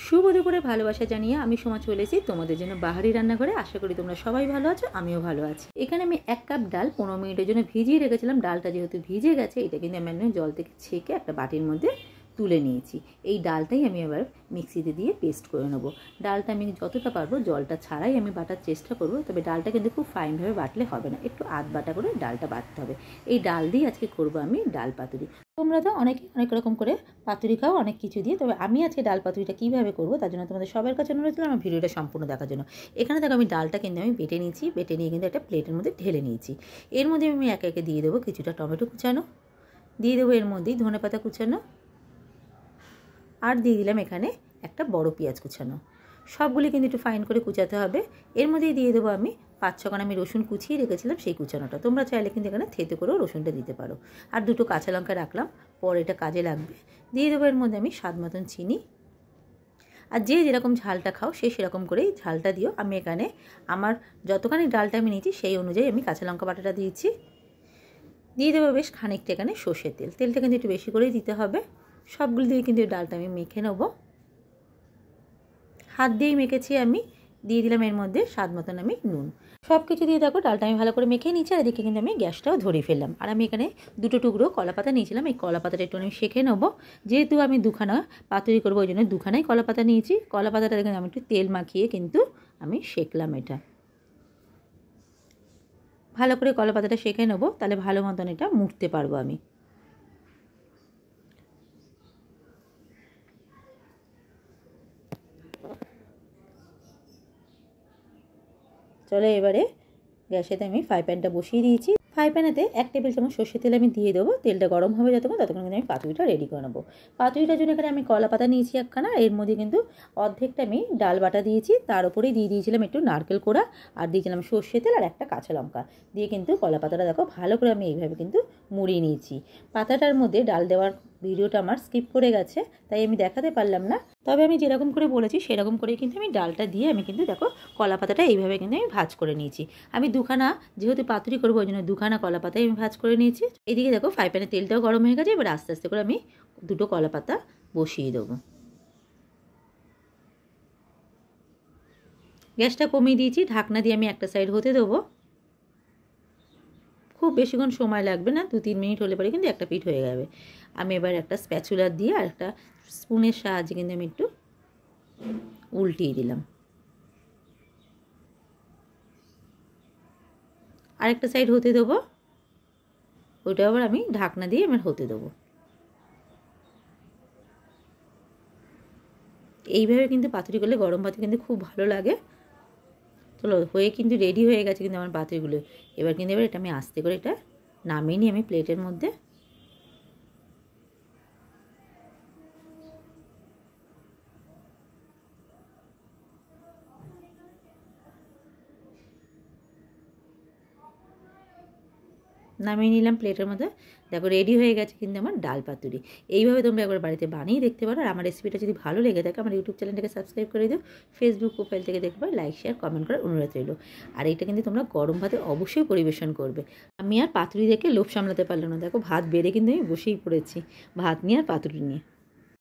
শুভ দুপুরে ভালোবাসা জানিয়ে আমি সময় চলে এসেছি তোমাদের জন্য বাহারি রান্নাঘরে। আশা করি তোমরা সবাই ভালো আছো, আমিও ভালো আছি। এখানে আমি 1 কাপ ডাল 15 মিনিটের জন্য ভিজিয়ে রেখেছিলাম। ডালটা যেহেতু ভিজে গেছে, এটা কিন্তু আমি জল থেকে ছেঁকে একটা বাটির মধ্যে তুলে নিয়েছি। এই ডালটাই আমি এবার মিক্সিতে দিয়ে পেস্ট করে নেবো। ডালটা আমি যতটা পারবো জলটা ছাড়াই আমি বাটার চেষ্টা করব, তবে ডালটা কিন্তু খুব ফাইনভাবে বাটলে হবে না, একটু আধ বাটা করে ডালটা বাটতে হবে। এই ডাল দিয়ে আজকে করব আমি ডাল পাতুরি। তোমরা তো অনেকে অনেক রকম করে পাতুরি খাও, অনেক কিছু দিয়ে, তবে আমি আজকে ডাল পাতুরিটা কীভাবে করবো তার জন্য তোমাদের সবার কাছে অনুরোধ ছিল আমার ভিডিওটা সম্পূর্ণ দেখার জন্য। এখানে দেখো আমি ডালটা কিন্তু আমি বেটে নিয়েছি, বেটে নিয়ে কিন্তু একটা প্লেটের মধ্যে ঢেলে নিয়েছি। এর মধ্যে আমি একে একে দিয়ে দেবো কিছুটা টমেটো কুচানো, দিয়ে দেবো এর মধ্যেই ধনেপাতা কুচানো, আর দিয়ে দিলাম এখানে একটা বড় পেঁয়াজ কুচানো। সবগুলি কিন্তু একটু ফাইন করে কুচাতে হবে। এর মধ্যেই দিয়ে দেবো আমি 5-6 কোনা আমি রসুন কুচিয়ে রেখেছিলাম সেই কুচানোটা। তোমরা চাইলে কিন্তু এখানে থেতে করেও রসুনটা দিতে পারো। আর 2টো কাঁচা লঙ্কা রাখলাম, পরে এটা কাজে লাগবে। দিয়ে দেবো এর মধ্যে আমি স্বাদ মতন চিনি। আর যে যেরকম ঝালটা খাও সেরকম করেই ঝালটা দিও। আমি এখানে আমার যতখানি ডালটা আমি নিয়েছি সেই অনুযায়ী আমি কাঁচা লঙ্কা বাটাটা দিয়েছি। দিয়ে দেবো বেশ খানিকটা এখানে সর্ষের তেল। তেলটা কিন্তু একটু বেশি করেই দিতে হবে। সবগুলো দিয়ে কিন্তু ডালটা আমি মেখে নেবো। হাত দিয়েই মেখেছি আমি। দিয়ে দিলাম এর মধ্যে স্বাদ মতন আমি নুন। সব কিছু দিয়ে দেখো ডালটা আমি ভালো করে মেখে নিচ্ছি। আর এদিকে কিন্তু আমি গ্যাসটাও ধরিয়ে ফেললাম। আর আমি এখানে 2টো টুকরো কলা পাতা নিয়েছিলাম। এই কলা পাতাটা একটু আমি সেঁকে নেবো। যেহেতু আমি 2খানা পাতুরি করবো ওই জন্য 2খানাই কলা পাতা নিয়েছি। কলা পাতাটা কিন্তু আমি একটু তেল মাখিয়ে কিন্তু আমি সেঁকলাম। এটা ভালো করে কলা পাতাটা সেঁকে নেবো, তাহলে ভালো মতন এটা মুড়তে পারবো আমি। চলো এবারে গ্যাসেতে আমি ফ্রাই প্যানটা বসিয়ে দিয়েছি। ফ্রাই প্যানেতে 1 টেবিল চামচ সর্ষের তেল আমি দিয়ে দেবো। তেলটা গরম হবে যতক্ষণ কিন্তু আমি পাতুরিটা রেডি করে নেবো। পাতুরিটার জন্য এখানে আমি কলা পাতা নিয়েছি 1খানা। এর মধ্যে কিন্তু অর্ধেকটা আমি ডাল বাটা দিয়েছি, তার উপরেই দিয়ে দিয়েছিলাম একটু নারকেল কোড়া, আর দিয়েছিলাম সর্ষের তেল আর একটা কাঁচা লঙ্কা দিয়ে কিন্তু কলা পাতাটা দেখো ভালো করে আমি এইভাবে কিন্তু মুড়িয়ে নিয়েছি। পাতাটার মধ্যে ডাল দেওয়ার ভিডিওটা আমার স্কিপ করে গেছে, তাই আমি দেখাতে পারলাম না। তবে আমি যেরকম করে বলেছি সেরকম করেই কিন্তু আমি ডালটা দিয়ে আমি কিন্তু দেখো কলা পাতাটা এইভাবে কিন্তু আমি ভাজ করে নিয়েছি। আমি 2খানা যেহেতু পাতুরি করবো ওই জন্য 2খানা কলা পাতাই আমি ভাজ করে নিয়েছি। এদিকে দেখো ফ্রাই প্যানে তেলটাও গরম হয়ে গেছে। এবার আস্তে আস্তে করে আমি 2টো কলা পাতা বসিয়ে দেবো। গ্যাসটা কমিয়ে দিয়েছি, ঢাকনা দিয়ে আমি একটা সাইড হতে দেবো। খুব বেশিক্ষণ সময় লাগবে না, 2-3 মিনিট হলে পরে কিন্তু একটা পিঠ হয়ে যাবে। আমি এবার একটা স্প্যাচুলার দিয়ে আর একটা স্পুনের সাহায্যে কিন্তু আমি একটু উল্টিয়ে দিলাম। আরেকটা সাইড হতে দেবো, ওইটা আবার আমি ঢাকনা দিয়ে আমার হতে দেবো। এইভাবে কিন্তু পাতুরি করলে গরম ভাতে কিন্তু খুব ভালো লাগে। চলো হয়ে কিন্তু রেডি হয়ে গেছে কিন্তু আমার পাতুরিগুলো। এবার কিন্তু এটা আমি আস্তে করে এটা নামিয়ে নিই আমি প্লেটের মধ্যে। নামিয়ে নিলাম প্লেটের মধ্যে। দেখো রেডি হয়ে গেছে কিন্তু আমার ডাল পাতুরি। এইভাবে তোমরা একবার বাড়িতে বানিয়ে দেখতে পারো। আর আমার রেসিপিটা যদি ভালো লেগে থাকে আমার ইউটিউব চ্যানেলটাকে সাবস্ক্রাইব করে দিও। ফেসবুক প্রোফাইল থেকে দেখবে, লাইক শেয়ার কমেন্ট করার অনুরোধ রইল। আর এইটা কিন্তু তোমরা গরম ভাতে অবশ্যই পরিবেশন করবে। আমি আর পাতুরি দেখে লোভ সামলাতে পারলাম না, দেখো ভাত বেড়ে কিন্তু আমি বসেই পড়েছি ভাত নিয়ে আর পাতুরি নিয়ে।